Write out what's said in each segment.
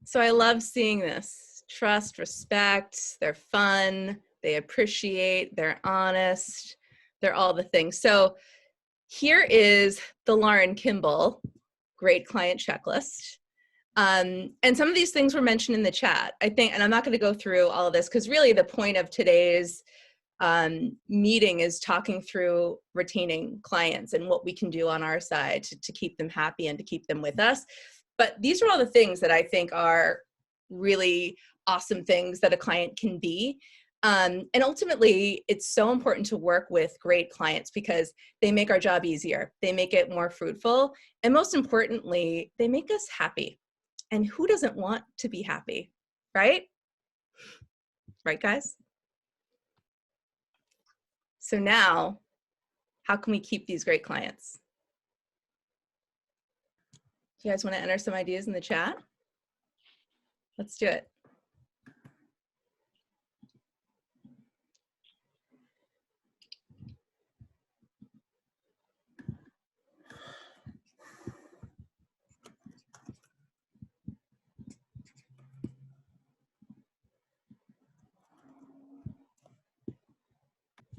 So I love seeing this. Trust, respect, they're fun, they appreciate, they're honest, they're all the things. So here is the Lauren Kimball Great Client Checklist. And some of these things were mentioned in the chat, I think, and I'm not going to go through all of this because really the point of today's meeting is talking through retaining clients and what we can do on our side to keep them happy and to keep them with us. But these are all the things that I think are really awesome things that a client can be. And ultimately, it's so important to work with great clients because they make our job easier. They make it more fruitful. And most importantly, they make us happy. And who doesn't want to be happy, right? Right, guys? So now, how can we keep these great clients? Do you guys want to enter some ideas in the chat? Let's do it.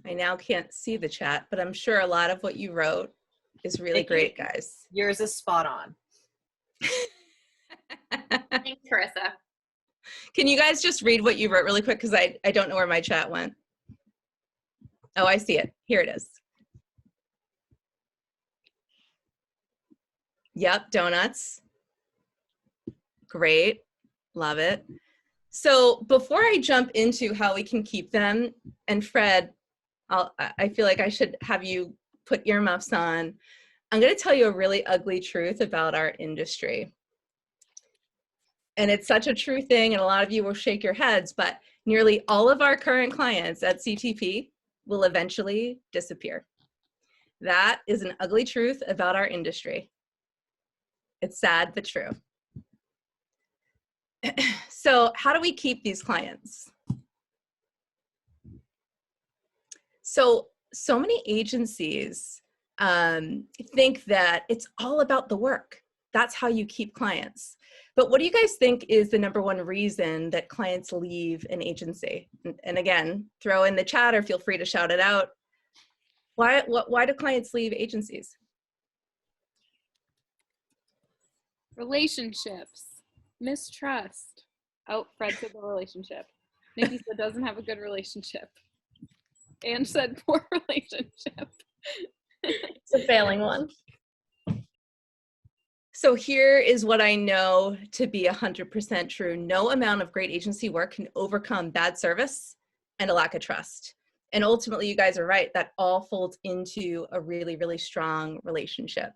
I now can't see the chat, but I'm sure a lot of what you wrote is really great, guys. Yours is spot on. Thanks, Carissa. Can you guys just read what you wrote really quick? Because I don't know where my chat went. Oh, I see it. Here it is. Yep, donuts. Great. Love it. So before I jump into how we can keep them, and Fred, I feel like I should have you put earmuffs on. I'm going to tell you a really ugly truth about our industry. And it's such a true thing, and a lot of you will shake your heads, but nearly all of our current clients at CTP will eventually disappear. That is an ugly truth about our industry. It's sad, but true. So how do we keep these clients? So many agencies think that it's all about the work. That's how you keep clients. But what do you guys think is the #1 reason that clients leave an agency? And again, throw in the chat or feel free to shout it out. Why do clients leave agencies? Relationships, mistrust. Oh, Fred said the relationship. Nikki said doesn't have a good relationship. Anne said poor relationship. It's a failing one. So here is what I know to be 100% true. No amount of great agency work can overcome bad service and a lack of trust. And ultimately, you guys are right, that all folds into a really, really strong relationship.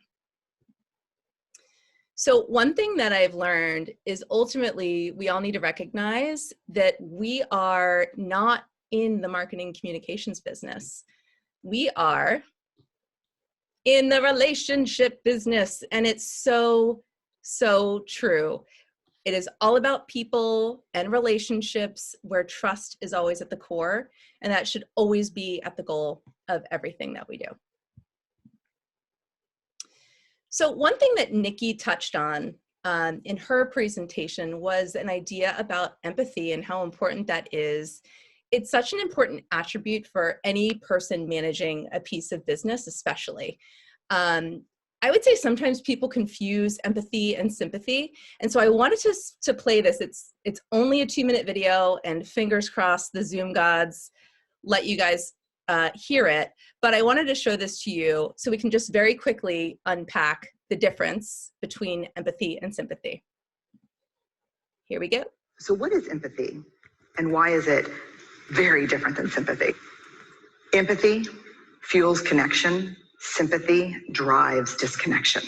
So one thing that I've learned is ultimately we all need to recognize that we are not in the marketing communications business. We are in the relationship business, and it's so, so true. It is all about people and relationships where trust is always at the core, and that should always be at the goal of everything that we do. So one thing that Nikki touched on in her presentation was an idea about empathy and how important that is. It's such an important attribute for any person managing a piece of business, especially. I would say sometimes people confuse empathy and sympathy. And so I wanted to play this. It's only a 2-minute video, and fingers crossed the Zoom gods let you guys hear it. But I wanted to show this to you so we can just very quickly unpack the difference between empathy and sympathy. Here we go. So what is empathy, and why is it very different than sympathy? Empathy fuels connection. Sympathy drives disconnection.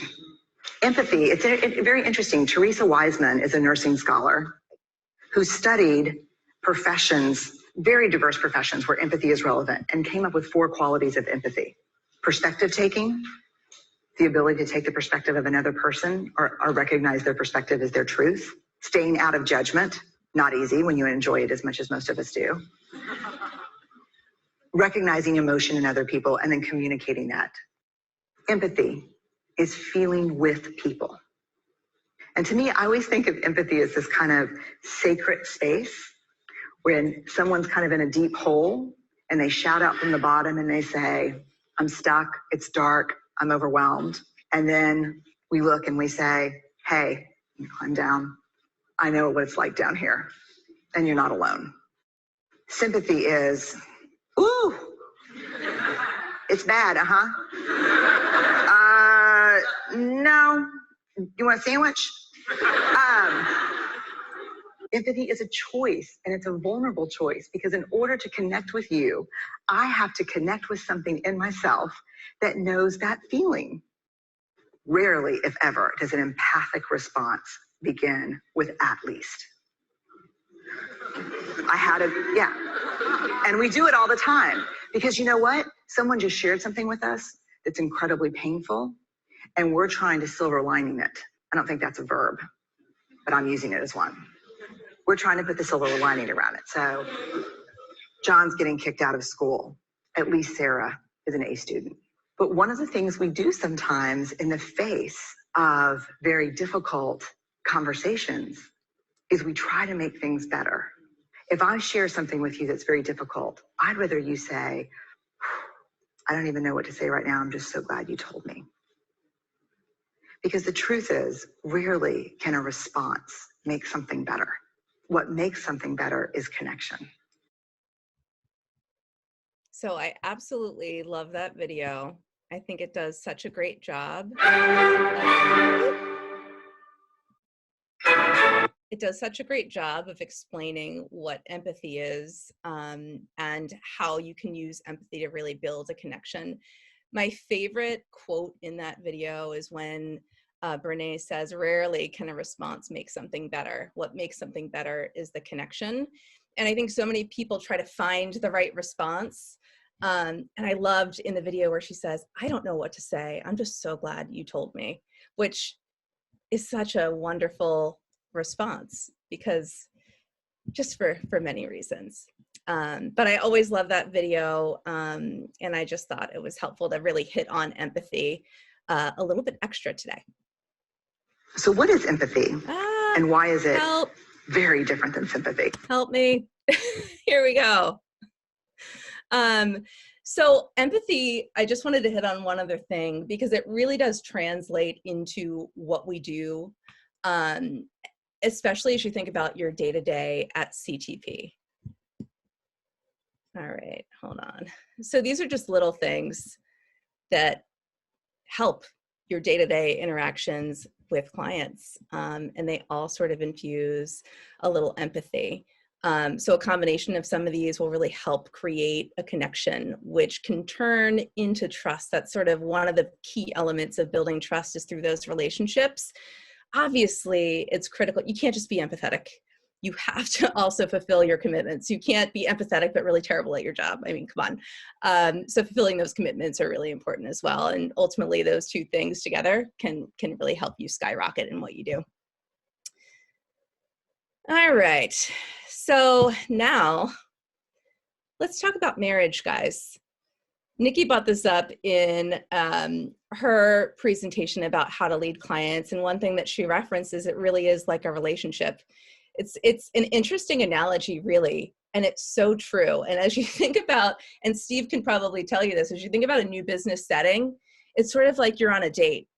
Empathy, it's very interesting. Teresa Wiseman is a nursing scholar who studied professions, very diverse professions where empathy is relevant, and came up with 4 qualities of empathy. Perspective taking, the ability to take the perspective of another person or recognize their perspective as their truth. Staying out of judgment, not easy when you enjoy it as much as most of us do. Recognizing emotion in other people and then communicating that. Empathy is feeling with people. And to me, I always think of empathy as this kind of sacred space when someone's kind of in a deep hole and they shout out from the bottom and they say, I'm stuck, it's dark, I'm overwhelmed. And then we look and we say, hey, you climb down. I know what it's like down here, and you're not alone. Sympathy is, ooh, it's bad, no, you want a sandwich? Empathy is a choice, and it's a vulnerable choice, because in order to connect with you, I have to connect with something in myself that knows that feeling. Rarely, if ever, does an empathic response begin with at least. And we do it all the time, because you know what? Someone just shared something with us that's incredibly painful, and we're trying to silver lining it. I don't think that's a verb, but I'm using it as one. We're trying to put the silver lining around it. So John's getting kicked out of school. At least Sarah is an A student. But one of the things we do sometimes in the face of very difficult conversations is we try to make things better. If I share something with you that's very difficult, I'd rather you say, I don't even know what to say right now. I'm just so glad you told me. Because the truth is, rarely can a response make something better. What makes something better is connection. So I absolutely love that video. I think it does such a great job. It does such a great job of explaining what empathy is, and how you can use empathy to really build a connection. My favorite quote in that video is when Brene says, rarely can a response make something better. What makes something better is the connection. And I think so many people try to find the right response. And I loved in the video where she says, I don't know what to say. I'm just so glad you told me, which is such a wonderful response, because just for many reasons. But I always love that video. And I just thought it was helpful to really hit on empathy a little bit extra today. So what is empathy? And why is it Help. very different than sympathy? Help me. Here we go. So empathy, I just wanted to hit on one other thing, because it really does translate into what we do, especially as you think about your day-to-day at CTP. All right, hold on. So these are just little things that help your day-to-day interactions with clients, and they all sort of infuse a little empathy. So a combination of some of these will really help create a connection, which can turn into trust. That's sort of one of the key elements of building trust, is through those relationships. Obviously, it's critical. You can't just be empathetic. You have to also fulfill your commitments. You can't be empathetic but really terrible at your job. I mean, come on. So fulfilling those commitments are really important as well. And ultimately, those two things together can really help you skyrocket in what you do. All right. So now let's talk about marriage, guys. Nikki brought this up in her presentation about how to lead clients. And one thing that she references, it really is like a relationship. It's an interesting analogy, really, and it's so true. And as you think about, and Steve can probably tell you this, as you think about a new business setting, it's sort of like you're on a date.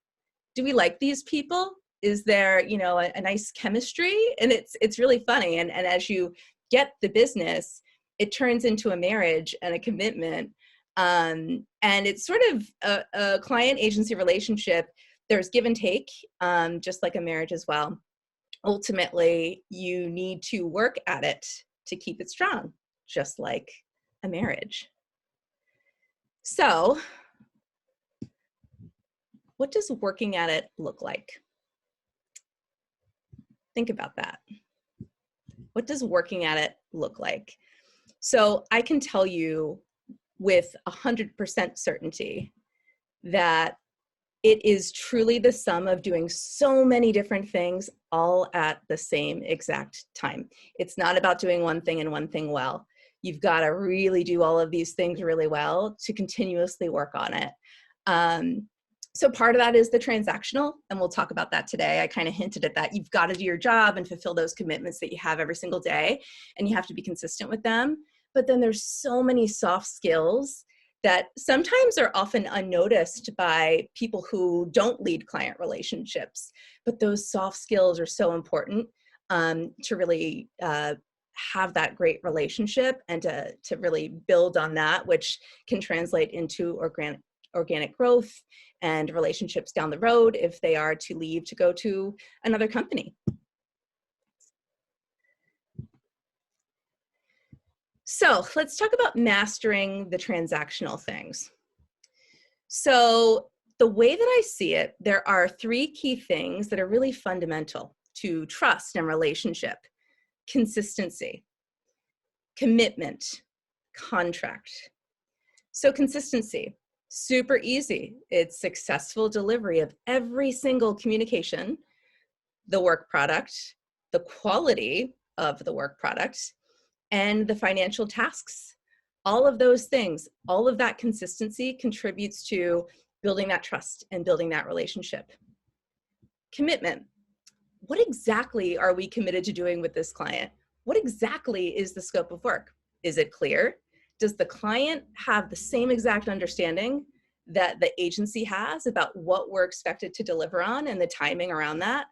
Do we like these people? Is there, you know, a nice chemistry? And it's really funny. And as you get the business, it turns into a marriage and a commitment. And it's sort of a client agency relationship. There's give and take, just like a marriage as well. Ultimately, you need to work at it to keep it strong, just like a marriage. So, what does working at it look like? Think about that. What does working at it look like? So I can tell you with 100% certainty that it is truly the sum of doing so many different things all at the same exact time. It's not about doing one thing and one thing well. You've got to really do all of these things really well to continuously work on it. So part of that is the transactional, and we'll talk about that today. I kind of hinted at that. You've got to do your job and fulfill those commitments that you have every single day, and you have to be consistent with them. But then there's so many soft skills that sometimes are often unnoticed by people who don't lead client relationships. But those soft skills are so important to really have that great relationship and to really build on that, which can translate into organic growth and relationships down the road if they are to leave to go to another company. So let's talk about mastering the transactional things. So the way that I see it, there are 3 key things that are really fundamental to trust and relationship: consistency, commitment, contract. So consistency. Super easy. It's successful delivery of every single communication, the work product, the quality of the work product, and the financial tasks. All of those things, all of that consistency contributes to building that trust and building that relationship. Commitment. What exactly are we committed to doing with this client? What exactly is the scope of work? Is it clear? Does the client have the same exact understanding that the agency has about what we're expected to deliver on and the timing around that?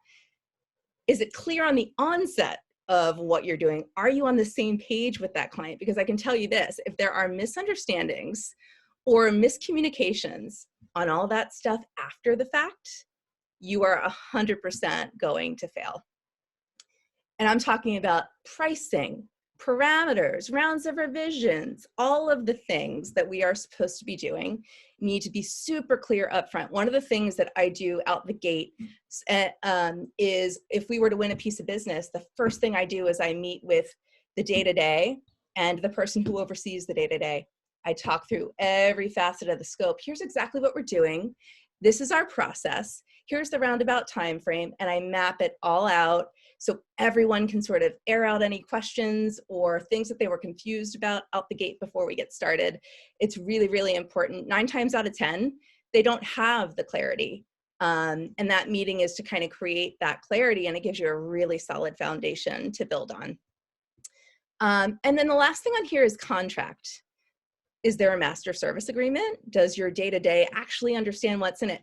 Is it clear on the onset of what you're doing? Are you on the same page with that client? Because I can tell you this, if there are misunderstandings or miscommunications on all that stuff after the fact, you are 100% going to fail. And I'm talking about pricing, parameters, rounds of revisions, all of the things that we are supposed to be doing need to be super clear upfront. One of the things that I do out the gate is if we were to win a piece of business, the first thing I do is I meet with the day-to-day and the person who oversees the day-to-day. I talk through every facet of the scope. Here's exactly what we're doing. This is our process. Here's the roundabout time frame, and I map it all out so everyone can sort of air out any questions or things that they were confused about out the gate before we get started. It's really, really important. 9 times out of 10, they don't have the clarity. And that meeting is to kind of create that clarity, and it gives you a really solid foundation to build on. And then the last thing on here is contract. Is there a master service agreement? Does your day-to-day actually understand what's in it?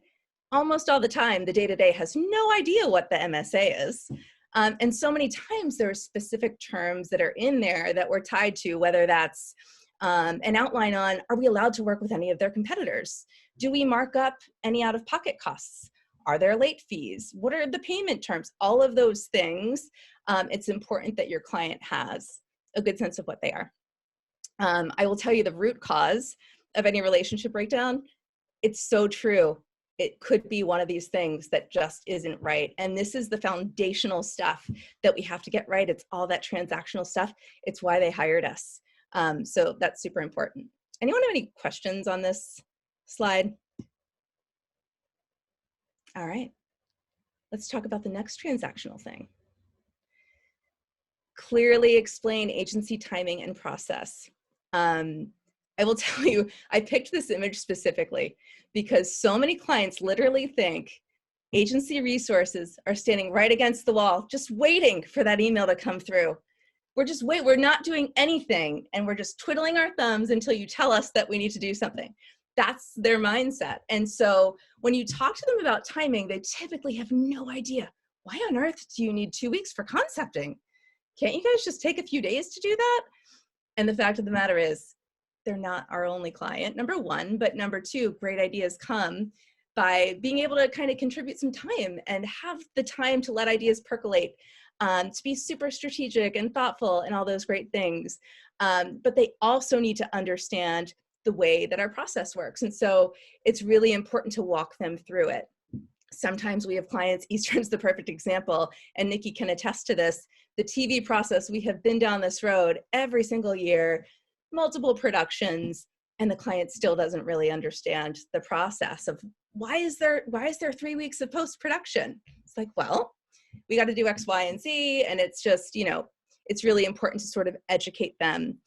Almost all the time, the day-to-day has no idea what the MSA is. And so many times there are specific terms that are in there that we're tied to, whether that's an outline on, are we allowed to work with any of their competitors? Do we mark up any out-of-pocket costs? Are there late fees? What are the payment terms? All of those things, it's important that your client has a good sense of what they are. I will tell you the root cause of any relationship breakdown. It's so true. It could be one of these things that just isn't right. And this is the foundational stuff that we have to get right. It's all that transactional stuff. It's why they hired us. So that's super important. Anyone have any questions on this slide? All right. Let's talk about the next transactional thing. Clearly explain agency timing and process. I will tell you, I picked this image specifically because so many clients literally think agency resources are standing right against the wall, just waiting for that email to come through. We're not doing anything, and we're just twiddling our thumbs until you tell us that we need to do something. That's their mindset. And so when you talk to them about timing, they typically have no idea. Why on earth do you need 2 weeks for concepting? Can't you guys just take a few days to do that? And the fact of the matter is, they're not our only client, number one, but number two, great ideas come by being able to kind of contribute some time and have the time to let ideas percolate, to be super strategic and thoughtful and all those great things. But they also need to understand the way that our process works. And so it's really important to walk them through it. Sometimes we have clients, Eastern's the perfect example, and Nikki can attest to this, the TV process, we have been down this road every single year, multiple productions, and the client still doesn't really understand the process of why is there 3 weeks of post-production? It's like, well, we got to do X, Y, and Z. And it's just, it's really important to sort of educate them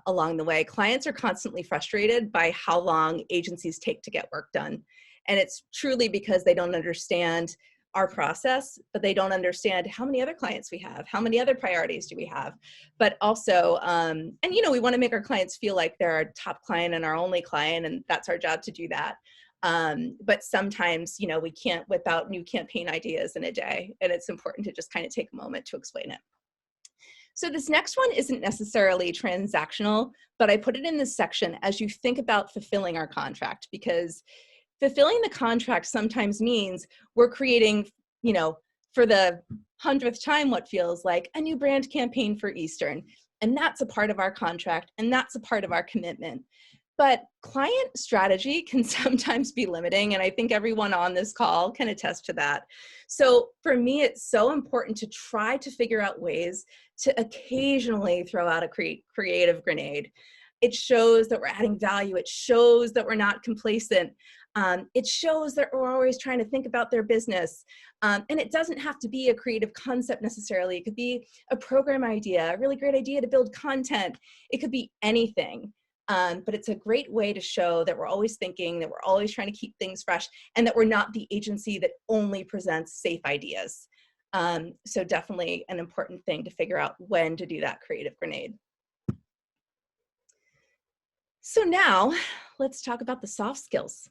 along the way. Clients are constantly frustrated by how long agencies take to get work done. And it's truly because they don't understand our process, but they don't understand how many other clients we have, how many other priorities do we have. But also, and we want to make our clients feel like they're our top client and our only client, and that's our job to do that. But sometimes, we can't whip out new campaign ideas in a day, and it's important to just kind of take a moment to explain it. So this next one isn't necessarily transactional, but I put it in this section as you think about fulfilling our contract, because fulfilling the contract sometimes means we're creating, for the 100th time, what feels like a new brand campaign for Eastern. And that's a part of our contract, and that's a part of our commitment. But client strategy can sometimes be limiting, and I think everyone on this call can attest to that. So for me, it's so important to try to figure out ways to occasionally throw out a creative grenade. It shows that we're adding value. It shows that we're not complacent. It shows that we're always trying to think about their business. And it doesn't have to be a creative concept necessarily. It could be a program idea, a really great idea to build content. It could be anything. But it's a great way to show that we're always thinking, that we're always trying to keep things fresh, and that we're not the agency that only presents safe ideas. So definitely an important thing to figure out when to do that creative grenade. So now let's talk about the soft skills.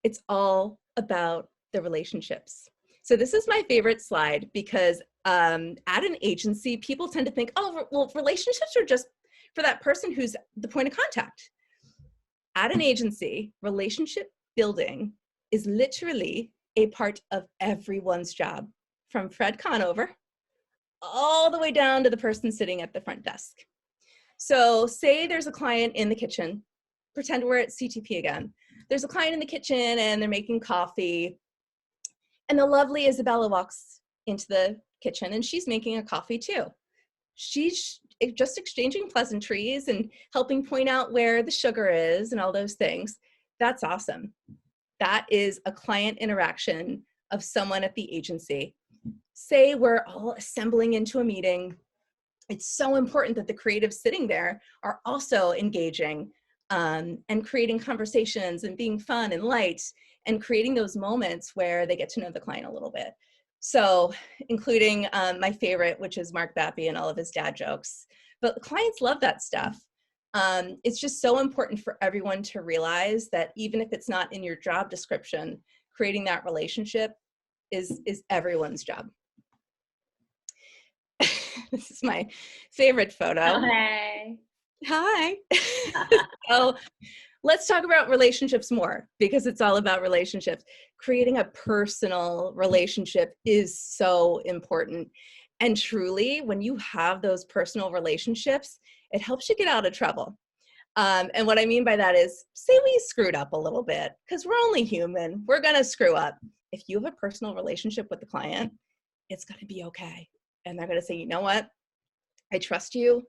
It's all about the relationships. So this is my favorite slide because at an agency, people tend to think, oh, well, relationships are just for that person who's the point of contact. At an agency, relationship building is literally a part of everyone's job, from Fred Conover all the way down to the person sitting at the front desk. So say there's a client in the kitchen, pretend we're at CTP again. There's a client in the kitchen and they're making coffee, and the lovely Isabella walks into the kitchen and she's making a coffee too. She's just exchanging pleasantries and helping point out where the sugar is and all those things. That's awesome. That is a client interaction of someone at the agency. Say we're all assembling into a meeting. It's so important that the creatives sitting there are also engaging and creating conversations and being fun and light and creating those moments where they get to know the client a little bit. So including my favorite, which is Mark Bappy and all of his dad jokes. But clients love that stuff. It's just so important for everyone to realize that even if it's not in your job description, creating that relationship is everyone's job. This is my favorite photo. Hey. Hi. So let's talk about relationships more, because it's all about relationships. Creating a personal relationship is so important. And truly, when you have those personal relationships, it helps you get out of trouble. And what I mean by that is, say we screwed up a little bit, because we're only human. We're going to screw up. If you have a personal relationship with the client, it's going to be okay. And they're going to say, you know what? I trust you.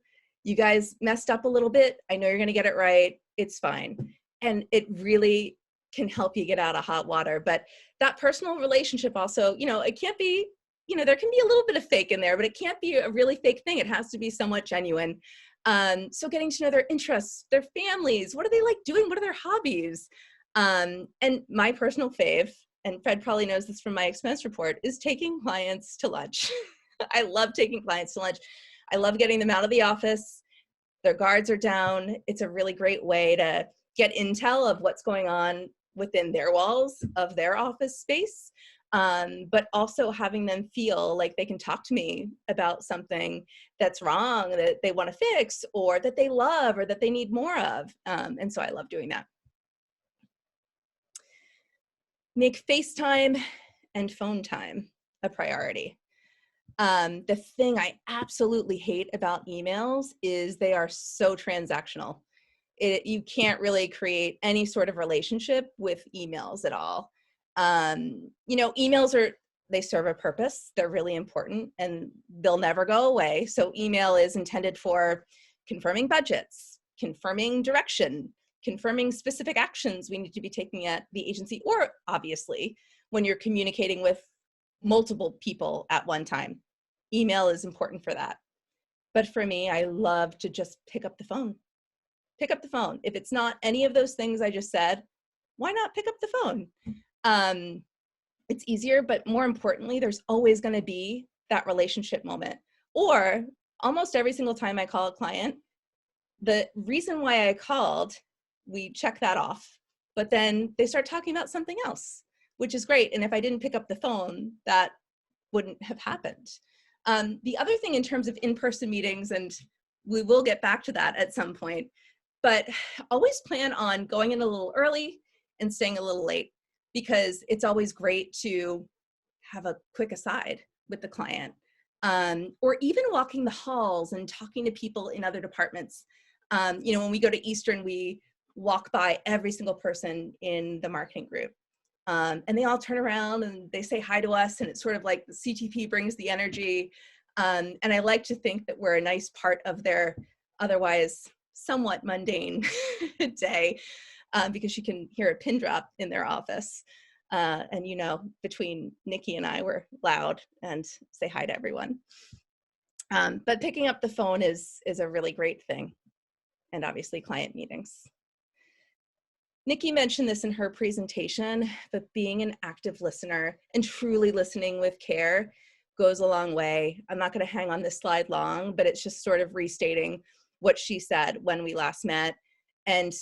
You guys messed up a little bit. I know you're going to get it right. It's fine. And it really can help you get out of hot water. But that personal relationship also, it can't be, there can be a little bit of fake in there, but it can't be a really fake thing. It has to be somewhat genuine. So getting to know their interests, their families, what do they like doing? What are their hobbies? And my personal fave, and Fred probably knows this from my expense report, is taking clients to lunch. I love taking clients to lunch. I love getting them out of the office. Their guards are down. It's a really great way to get intel of what's going on within their walls of their office space, but also having them feel like they can talk to me about something that's wrong, that they want to fix, or that they love, or that they need more of. And so I love doing that. Make FaceTime and phone time a priority. The thing I absolutely hate about emails is they are so transactional. You can't really create any sort of relationship with emails at all. Emails they serve a purpose. They're really important and they'll never go away. So email is intended for confirming budgets, confirming direction, confirming specific actions we need to be taking at the agency, or obviously when you're communicating with multiple people at one time. Email is important for that. But for me, I love to just pick up the phone. Pick up the phone. If it's not any of those things I just said, why not pick up the phone? It's easier, but more importantly, there's always going to be that relationship moment. Or almost every single time I call a client, the reason why I called, we check that off, but then they start talking about something else, which is great. And if I didn't pick up the phone, that wouldn't have happened. The other thing in terms of in-person meetings, and we will get back to that at some point, but always plan on going in a little early and staying a little late, because it's always great to have a quick aside with the client, or even walking the halls and talking to people in other departments. When we go to Eastern, we walk by every single person in the marketing group. And they all turn around and they say hi to us, and it's sort of like the CTP brings the energy. And I like to think that we're a nice part of their otherwise somewhat mundane day, because you can hear a pin drop in their office. And between Nikki and I, we're loud and say hi to everyone. But picking up the phone is a really great thing. And obviously client meetings. Nikki mentioned this in her presentation, but being an active listener and truly listening with care goes a long way. I'm not going to hang on this slide long, but it's just sort of restating what she said when we last met. And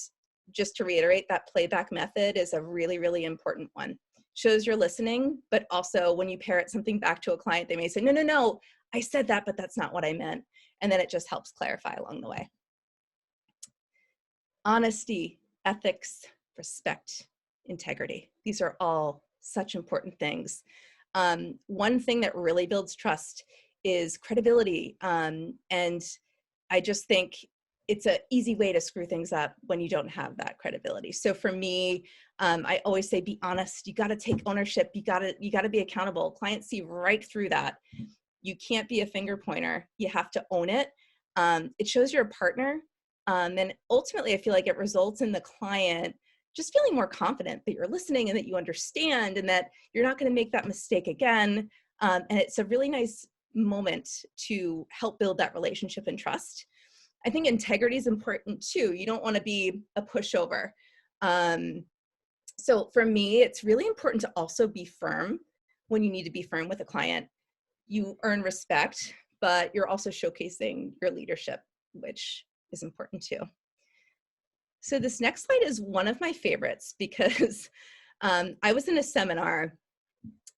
just to reiterate, that playback method is a really, really important one. Shows you're listening, but also when you parrot something back to a client, they may say, no, I said that, but that's not what I meant. And then it just helps clarify along the way. Honesty, ethics, respect, integrity. These are all such important things. One thing that really builds trust is credibility. And I just think it's an easy way to screw things up when you don't have that credibility. So for me, I always say, be honest. You got to take ownership. You got to be accountable. Clients see right through that. You can't be a finger pointer. You have to own it. It shows you're a partner. And ultimately, I feel like it results in the client just feeling more confident that you're listening and that you understand and that you're not going to make that mistake again. And it's a really nice moment to help build that relationship and trust. I think integrity is important too. You don't want to be a pushover. So for me, it's really important to also be firm when you need to be firm with a client. You earn respect, but you're also showcasing your leadership, which is important too. So this next slide is one of my favorites because I was in a seminar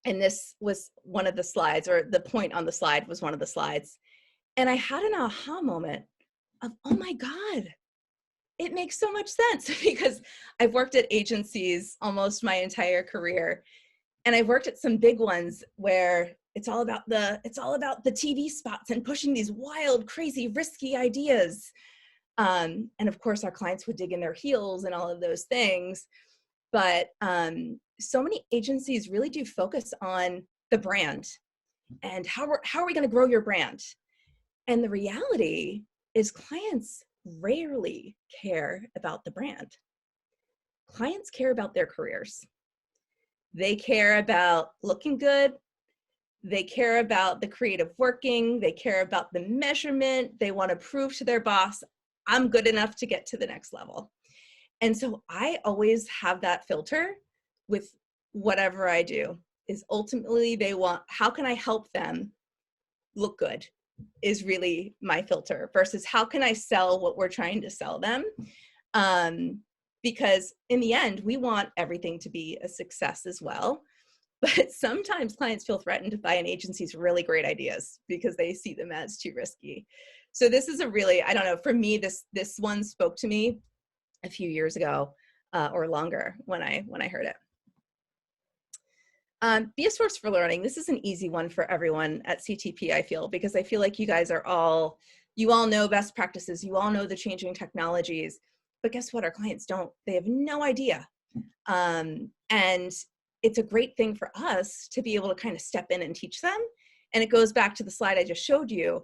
and this was one of the slides, or the point on the slide was one of the slides. And I had an aha moment of, oh my God, it makes so much sense because I've worked at agencies almost my entire career. And I've worked at some big ones where it's all about the TV spots and pushing these wild, crazy, risky ideas. And of course, our clients would dig in their heels and all of those things. But so many agencies really do focus on the brand and how are we going to grow your brand? And the reality is clients rarely care about the brand. Clients care about their careers. They care about looking good. They care about the creative working. They care about the measurement. They want to prove to their boss, I'm good enough to get to the next level. And so I always have that filter with whatever I do, is ultimately they want, how can I help them look good is really my filter versus how can I sell what we're trying to sell them? Because in the end, we want everything to be a success as well. But sometimes clients feel threatened by an agency's really great ideas because they see them as too risky. So this is a really, I don't know, for me, this one spoke to me a few years ago or longer when I heard it. Be a source for learning. This is an easy one for everyone at CTP, I feel, because I feel like you guys are you all know best practices. You all know the changing technologies, but guess what? Our clients don't. They have no idea. And it's a great thing for us to be able to kind of step in and teach them. And it goes back to the slide I just showed you.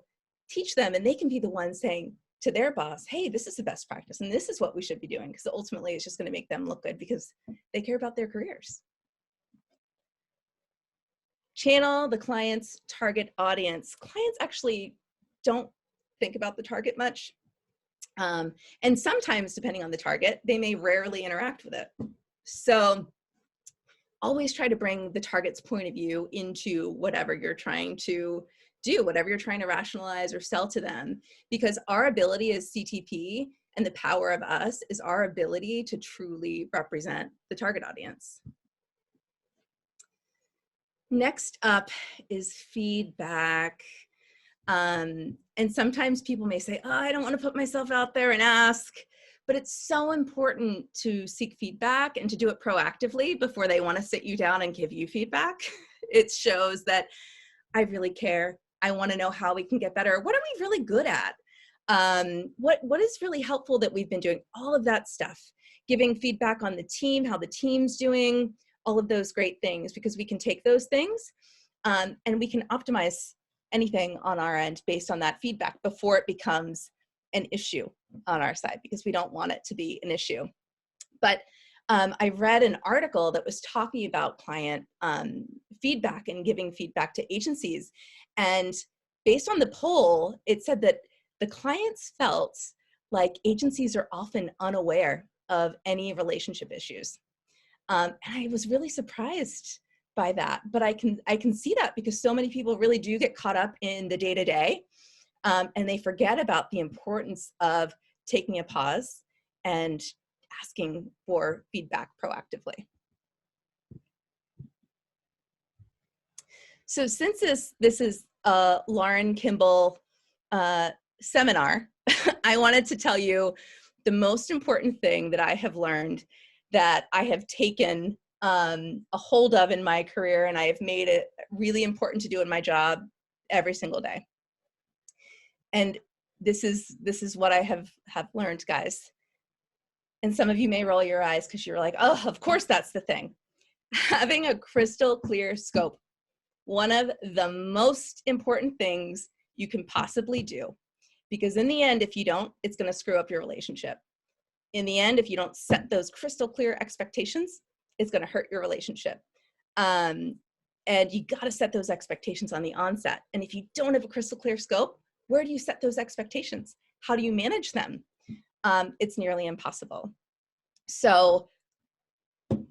Teach them, and they can be the ones saying to their boss, hey, this is the best practice, and this is what we should be doing, because ultimately it's just going to make them look good because they care about their careers. Channel the client's target audience. Clients actually don't think about the target much. And sometimes, depending on the target, they may rarely interact with it. So always try to bring the target's point of view into whatever you're trying to do, whatever you're trying to rationalize or sell to them, because our ability as CTP and the power of us is our ability to truly represent the target audience. Next up is feedback. And sometimes people may say, oh, I don't want to put myself out there and ask, but it's so important to seek feedback and to do it proactively before they want to sit you down and give you feedback. It shows that I really care. I want to know how we can get better. What are we really good at? What is really helpful that we've been doing? All of that stuff, giving feedback on the team, how the team's doing, all of those great things, because we can take those things and we can optimize anything on our end based on that feedback before it becomes an issue on our side, because we don't want it to be an issue. But I read an article that was talking about client feedback and giving feedback to agencies. And based on the poll, it said that the clients felt like agencies are often unaware of any relationship issues. And I was really surprised by that, but I can see that because so many people really do get caught up in the day-to-day, and they forget about the importance of taking a pause and asking for feedback proactively. So since this is a Lauren Kimball seminar, I wanted to tell you the most important thing that I have learned, that I have taken a hold of in my career, and I have made it really important to do in my job every single day. And this is what I have learned, guys. And some of you may roll your eyes because you're like, oh, of course that's the thing. Having a crystal clear scope, one of the most important things you can possibly do. Because in the end, if you don't, it's going to screw up your relationship. In the end, if you don't set those crystal clear expectations, it's going to hurt your relationship. And you got to set those expectations on the onset. And if you don't have a crystal clear scope, where do you set those expectations? How do you manage them? It's nearly impossible. So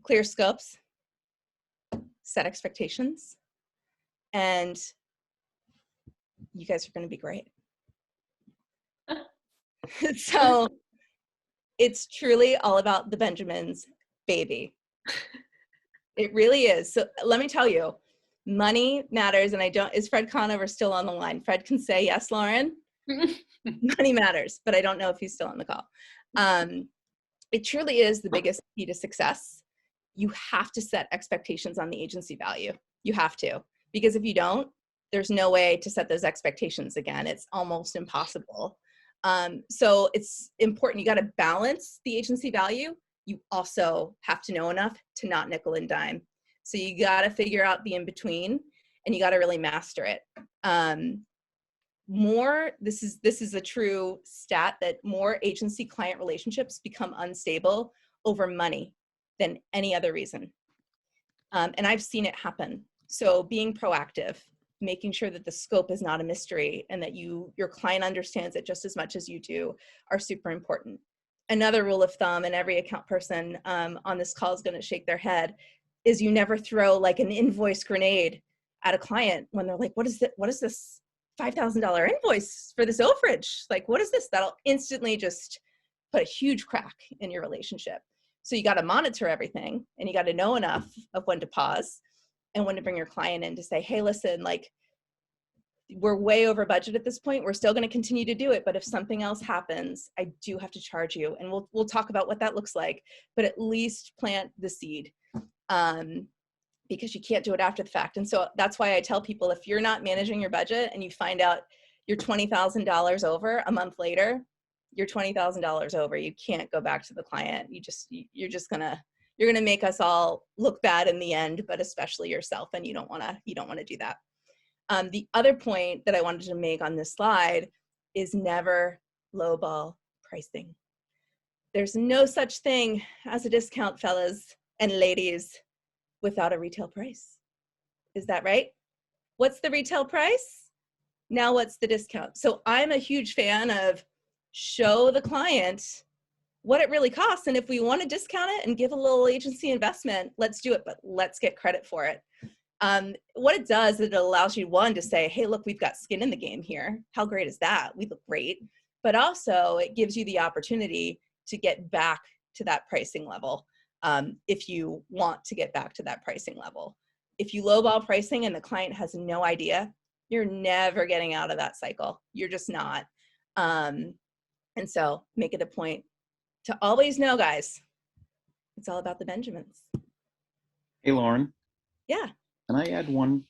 clear scopes, set expectations, and you guys are going to be great. So it's truly all about the Benjamins, baby. It really is. So let me tell you, money matters. And is Fred Conover still on the line? Fred can say, yes, Lauren, money matters, but I don't know if he's still on the call. It truly is the biggest key to success. You have to set expectations on the agency value. You have to, because if you don't, there's no way to set those expectations again. It's almost impossible. So it's important. You got to balance the agency value. You also have to know enough to not nickel and dime. So you got to figure out the in-between, and you got to really master it. This is a true stat, that more agency client relationships become unstable over money than any other reason. And I've seen it happen. So being proactive, making sure that the scope is not a mystery and that your client understands it just as much as you do, are super important. Another rule of thumb, and every account person on this call is going to shake their head, is you never throw like an invoice grenade at a client when they're like, what is this $5,000 invoice for this overage? Like, what is this? That'll instantly just put a huge crack in your relationship. So you got to monitor everything, and you got to know enough of when to pause and when to bring your client in to say, hey, listen, like, we're way over budget at this point. We're still going to continue to do it, but if something else happens, I do have to charge you. And we'll talk about what that looks like, but at least plant the seed, because you can't do it after the fact. And so that's why I tell people, if you're not managing your budget and you find out you're $20,000 over a month later, you're $20,000 over. You can't go back to the client. You're going to make us all look bad in the end, but especially yourself. And you don't want to do that. The other point that I wanted to make on this slide is never lowball pricing. There's no such thing as a discount, fellas and ladies, without a retail price. Is that right? What's the retail price? Now what's the discount? So I'm a huge fan of show the client what it really costs. And if we want to discount it and give a little agency investment, let's do it, but let's get credit for it. What it does is it allows you, one, to say, hey, look, we've got skin in the game here. How great is that? We look great. But also it gives you the opportunity to get back to that pricing level, if you want to get back to that pricing level. If you lowball pricing and the client has no idea, you're never getting out of that cycle. You're just not. And so make it a point to always know, guys, it's all about the Benjamins. Hey, Lauren, Yeah. can I add one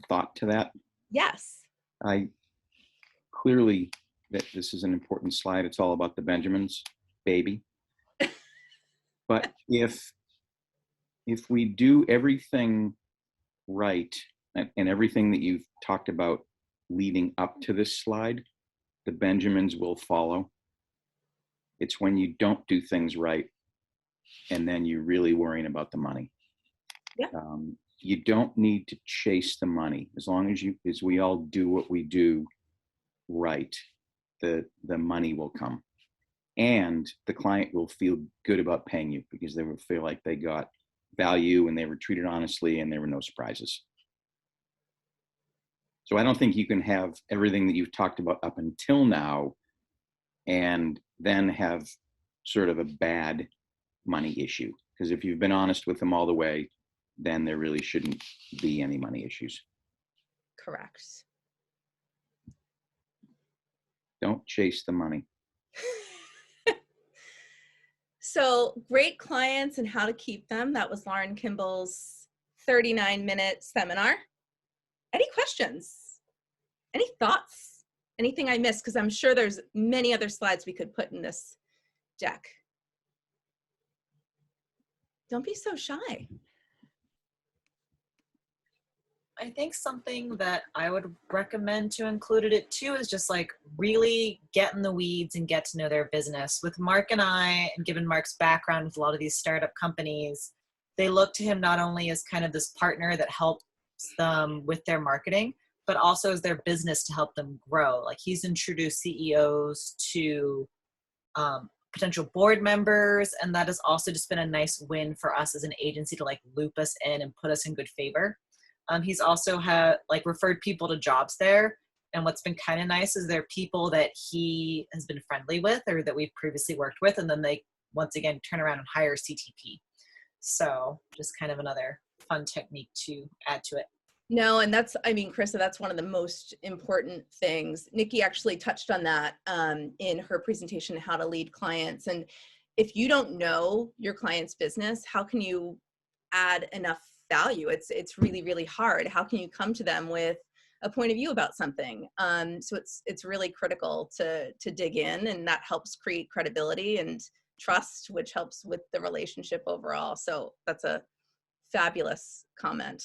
thought to that? Yes. I clearly that this is an important slide. It's all about the Benjamins, baby. But if we do everything right and everything that you've talked about leading up to this slide, the Benjamins will follow. It's when you don't do things right and then you're really worrying about the money. Yeah. You don't need to chase the money as long as we all do what we do right. The money will come, and the client will feel good about paying you because they will feel like they got value and they were treated honestly and there were no surprises. So I don't think you can have everything that you've talked about up until now and then have sort of a bad money issue. Because if you've been honest with them all the way, then there really shouldn't be any money issues. Correct. Don't chase the money. So great clients and how to keep them. That was Lauren Kimball's 39-minute seminar. Any questions? Any thoughts? Anything I missed? Because I'm sure there's many other slides we could put in this deck. Don't be so shy. I think something that I would recommend to include it too is just like really get in the weeds and get to know their business. With Mark and I, and given Mark's background with a lot of these startup companies, they look to him not only as kind of this partner that helps them with their marketing, but also as their business to help them grow. Like he's introduced CEOs to potential board members, and that has also just been a nice win for us as an agency to like loop us in and put us in good favor. He's also referred people to jobs there. And what's been kind of nice is there are people that he has been friendly with or that we've previously worked with. And then they, once again, turn around and hire CTP. So just kind of another fun technique to add to it. No, and that's, I mean, Krista, that's one of the most important things. Nikki actually touched on that in her presentation, how to lead clients. And if you don't know your client's business, how can you add enough value? It's really, really hard. How can you come to them with a point of view about something? So it's really critical to dig in, and that helps create credibility and trust, which helps with the relationship overall. So that's a fabulous comment.